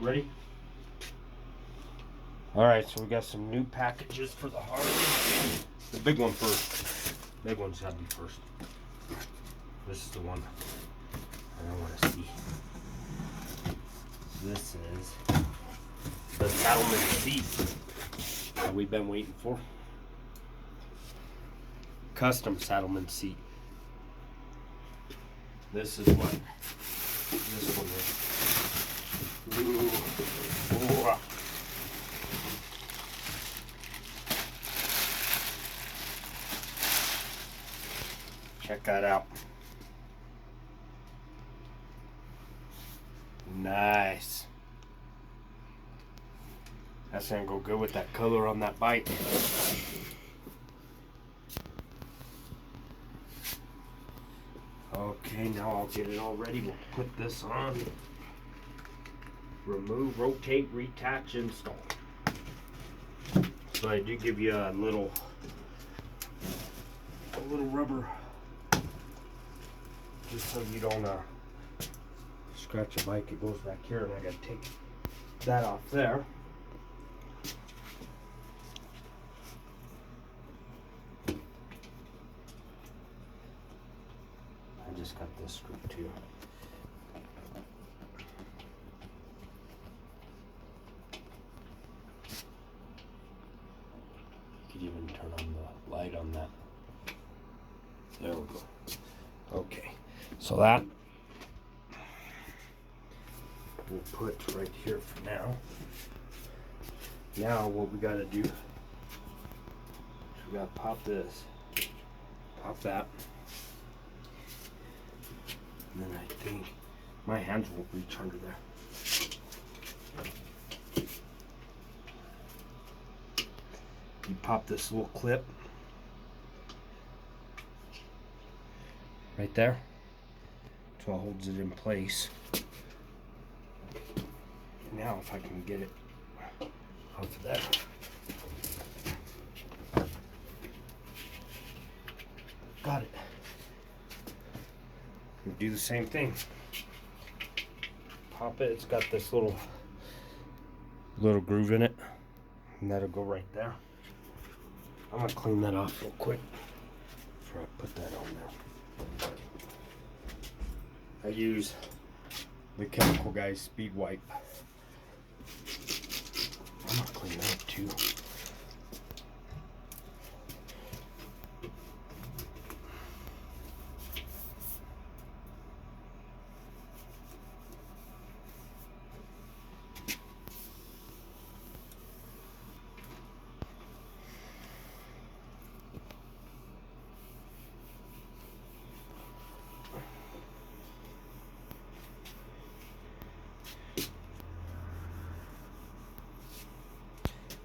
Ready? Alright, so we got some new packages for the Harley. The big one first. Big one's gotta be first. This is the one I don't want to see. This is the Saddleman seat that we've been waiting for. Custom Saddleman seat. This is what this one is. Ooh. Ooh. Check that out. Nice. That's gonna go good with that color on that bike. Okay, now I'll get it all ready. We'll put this on. Remove, rotate, reattach, install. So I do give you a little rubber, just so you don't scratch your bike. It goes back here, and I gotta take that off there. I just got this screw too. You could even turn on the light on that. There we go. Okay, so that we'll put right here for now. Now what we gotta do is we gotta pop this, pop that, and then I think my hands won't reach under there. You pop this little clip right there, so it holds it in place. Now if I can get it off of there. Got it. We do the same thing. Pop it, it's got this little groove in it, and that'll go right there. I'm gonna clean that off real quick before I put that on there. I use the Chemical Guys Speed Wipe. I'm gonna clean that up too.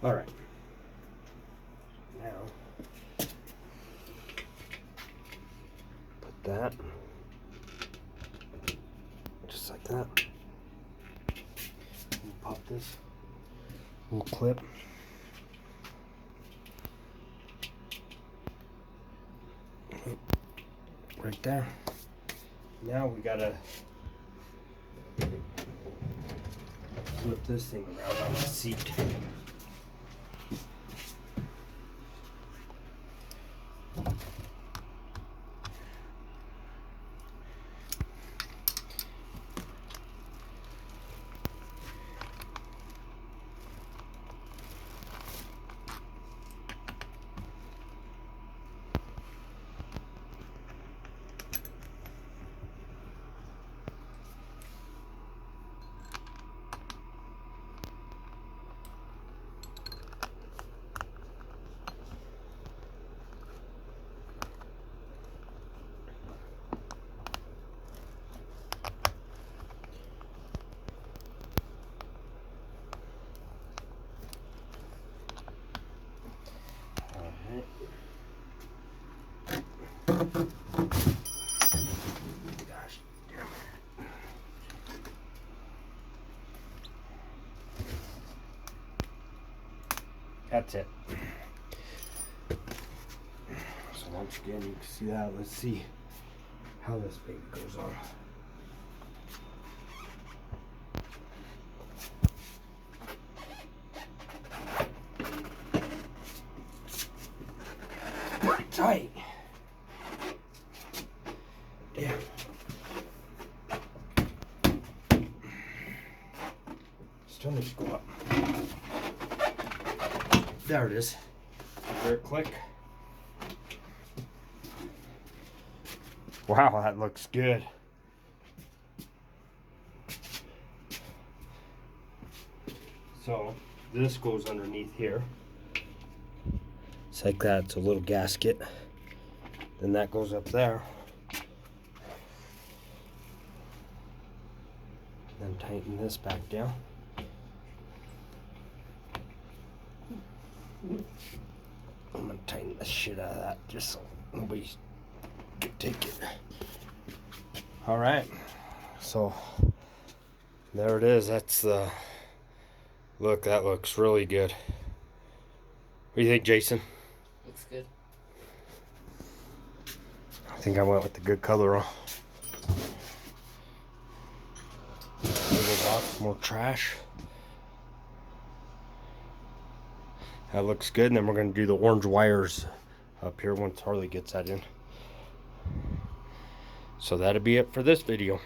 All right. Now, put that just like that. And pop this little clip. Right there. Now we gotta flip this thing around on the seat. Gosh damn it. That's it. So once again, you can see that. Let's see how this baby goes on. tight. Yeah. Still needs to go up. There it is. There, click. Wow, that looks good. So this goes underneath here. It's like that. It's a little gasket. Then that goes up there. Then tighten this back down. I'm gonna tighten the shit out of that just so nobody can take it. All right, so there it is. That's the look. That looks really good. What do you think, Jason? Looks good. I think I went with the good color on. More trash. That looks good. And then we're going to do the orange wires up here once Harley gets that in. So that'll be it for this video.